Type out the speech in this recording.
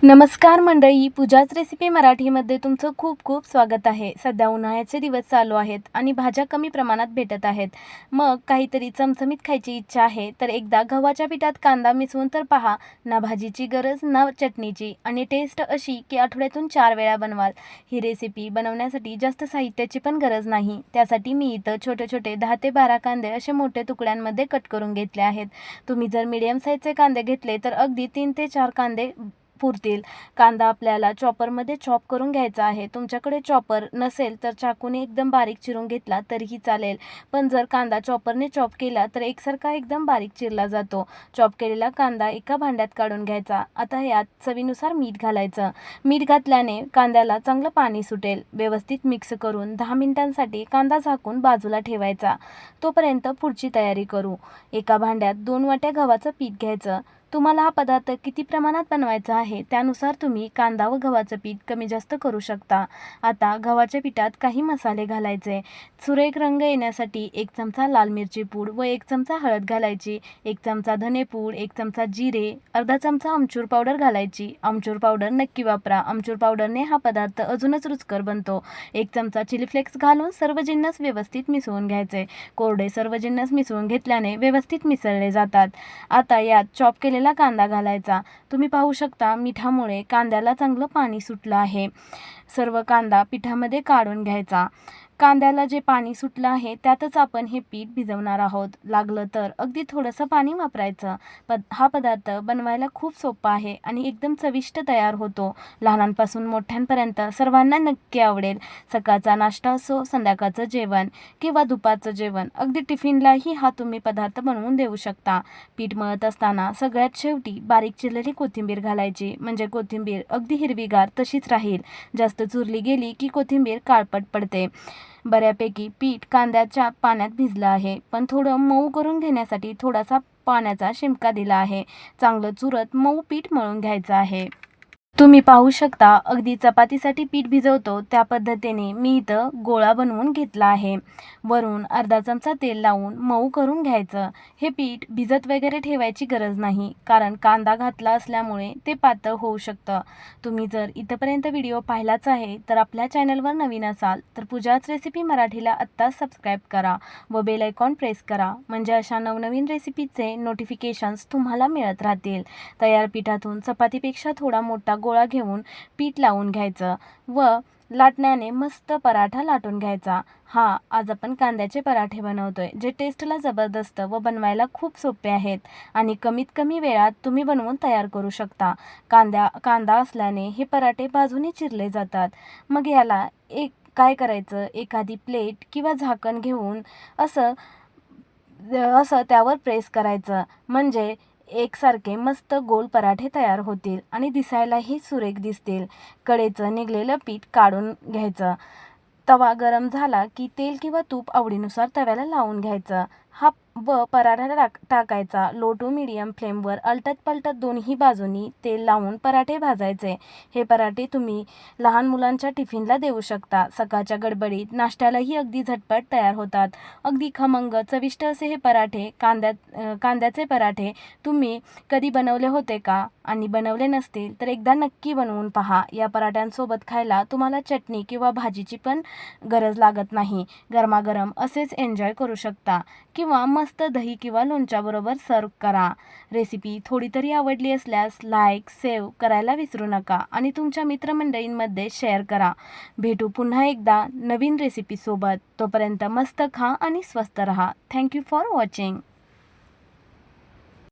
नमस्कार मंडळी, पूजाच रेसिपी मराठीमध्ये तुमचं खूप खूप स्वागत आहे. सध्या उन्हाळ्याचे दिवस चालू आहेत आणि भाज्या कमी प्रमाणात भेटत आहेत. मग काहीतरी चमचमीत खायची इच्छा आहे तर एकदा गव्हाच्या पिठात कांदा मिसळून तर पहा. ना भाजीची गरज ना चटणीची आणि टेस्ट अशी की आठवड्यातून 4 वेळा बनवाल. ही रेसिपी बनवण्यासाठी जास्त साहित्याची पण गरज नाही. त्यासाठी मी इथं छोटे छोटे 10 ते 12 कांदे असे मोठे तुकड्यांमध्ये कट करून घेतले आहेत. तुम्ही जर मीडियम साईजचे कांदे घेतले तर अगदी 3 ते 4 कांदे पुरतील. कांदा आपल्याला चॉपरमध्ये चॉप करून घ्यायचा आहे. तुमच्याकडे चॉपर नसेल तर चाकूने एकदम बारीक चिरून घेतला तरीही चालेल. पण जर कांदा चॉपरने चॉप केला तर एकसारखा एकदम बारीक चिरला जातो. चॉप केलेला कांदा एका भांड्यात काढून घ्यायचा. आता यात चवीनुसार मीठ घालायचं. मीठ घातल्याने कांद्याला चांगलं पाणी सुटेल. व्यवस्थित मिक्स करून 10 मिनिटांसाठी कांदा झाकून बाजूला ठेवायचा. तोपर्यंत पुढची तयारी करू. एका भांड्यात 2 वाट्या गव्हाचं पीठ घ्यायचं. तुम्हाला हा पदार्थ किती प्रमाणात बनवायचा आहे त्यानुसार तुम्ही कांदा व गव्हाचं पीठ कमी जास्त करू शकता. आता गव्हाच्या पिठात काही मसाले घालायचे. सुरेख रंग येण्यासाठी 1 चमचा लाल मिरची पूड व 1 चमचा हळद घालायची, 1 चमचा धनेपूड, 1 चमचा जिरे, अर्धा चमचा आमचूर पावडर घालायची. आमचूर पावडर नक्की वापरा. आमचूर पावडरने हा पदार्थ अजूनच रुचकर बनतो. 1 चमचा चिली फ्लेक्स घालून सर्व जिन्नस व्यवस्थित मिसळून घ्यायचे. कोरडे सर्व जिन्नस मिसळून घेतल्याने व्यवस्थित मिसळले जातात. आता यात चॉप केलेला कांदा घालायचा. तुम्ही पाहू शकता मिठामुळे कांद्याला चांगलं पाणी सुटलं आहे. सर्व कांदा पिठामध्ये काढून घ्यायचा. कांद्याला जे पाणी सुटलं आहे त्यातच आपण हे पीठ भिजवणार आहोत. लागलं तर अगदी थोडंसं पाणी वापरायचं. हा पदार्थ बनवायला खूप सोपा आहे आणि एकदम चविष्ट तयार होतो. लहानांपासून मोठ्यांपर्यंत सर्वांना नक्की आवडेल. सकाळचा नाश्ता असो, संध्याकाळचं जेवण किंवा दुपारचं जेवण, अगदी टिफिनलाही हा तुम्ही पदार्थ बनवून देऊ शकता. पीठ मळत असताना सगळ्यात शेवटी बारीक चिरलेली कोथिंबीर घालायची. म्हणजे कोथिंबीर अगदी हिरवीगार तशीच राहील. जास्त चुरली गेली की कोथिंबीर काळपट पडते. बऱ्यापैकी पीठ कांद्याच्या पाण्यात भिजलं आहे, पण थोडं मऊ करून घेण्यासाठी थोडासा पाण्याचा शिंपका दिला आहे. चांगलं चुरत मऊ पीठ मळून घ्यायचं आहे. तुम्ही पाहू शकता अगदी चपातीसाठी पीठ भिजवतो त्या पद्धतीने मी इथं गोळा बनवून घेतला आहे. वरून अर्धा चमचा तेल लावून मऊ करून घ्यायचं. हे पीठ भिजत वगैरे ठेवायची गरज नाही, कारण कांदा घातला असल्यामुळे ते पातळ होऊ शकतं. तुम्ही जर इथंपर्यंत व्हिडिओ पाहिलाच आहे तर आपल्या चॅनलवर नवीन असाल तर पूजाच रेसिपी मराठीला आत्ताच सबस्क्राईब करा व बेल आयकॉन प्रेस करा. म्हणजे अशा नवनवीन रेसिपीचे नोटिफिकेशन्स तुम्हाला मिळत राहतील. तयार पिठातून चपातीपेक्षा थोडा मोठा गोळा घेऊन पीठ लावून घ्यायचं व लाटण्याने मस्त पराठा लाटून घ्यायचा. आज आपण कांद्याचे पराठे बनवतोय, जे टेस्टला जबरदस्त व बनवायला खूप सोपे आहेत आणि कमीत कमी वेळात तुम्ही बनवून तयार करू शकता. कांदा असल्याने हे पराठे बाजूने चिरले जातात. मग याला काय करायचं, एखादी प्लेट किंवा झाकण घेऊन असं असं त्यावर प्रेस करायचं. म्हणजे एकसारखे मस्त गोल पराठे तयार होतील आणि दिसायलाही सुरेख दिसतील. कढईचं निघलेलं पीठ काढून घ्यायचं. तवा गरम झाला की तेल किंवा तूप आवडीनुसार तव्याला लावून घ्यायचं. व पराठा टाकायचा. लो टू मीडियम फ्लेमवर अलटत पलटत दोन्ही बाजूनी तेल लावून पराठे भाजायचे. हे पराठे तुम्ही लहान मुलांच्या टिफिनला देऊ शकता. सकाळच्या गडबडीत नाश्त्यालाही अगदी झटपट तयार होतात. अगदी खमंग चविष्ट असे हे पराठे, कांद्याचे पराठे तुम्ही कधी बनवले होते का? आणि बनवले नसतील तर एकदा नक्की बनवून पहा. या पराठ्यांसोबत खायला तुम्हाला चटणी किंवा भाजीची पण गरज लागत नाही. गरमागरम असेच एन्जॉय करू शकता किंवा मस्त दही किंवा लोणच्याबरोबर सर्व करा. रेसिपी थोडी तरी आवडली असल्यास लाईक, सेव्ह करायला विसरू नका आणि तुमच्या मित्रमंडळींमध्ये शेअर करा. भेटू पुन्हा एकदा नवीन रेसिपीसोबत. तोपर्यंत मस्त खा आणि स्वस्त रहा. Thank you for watching.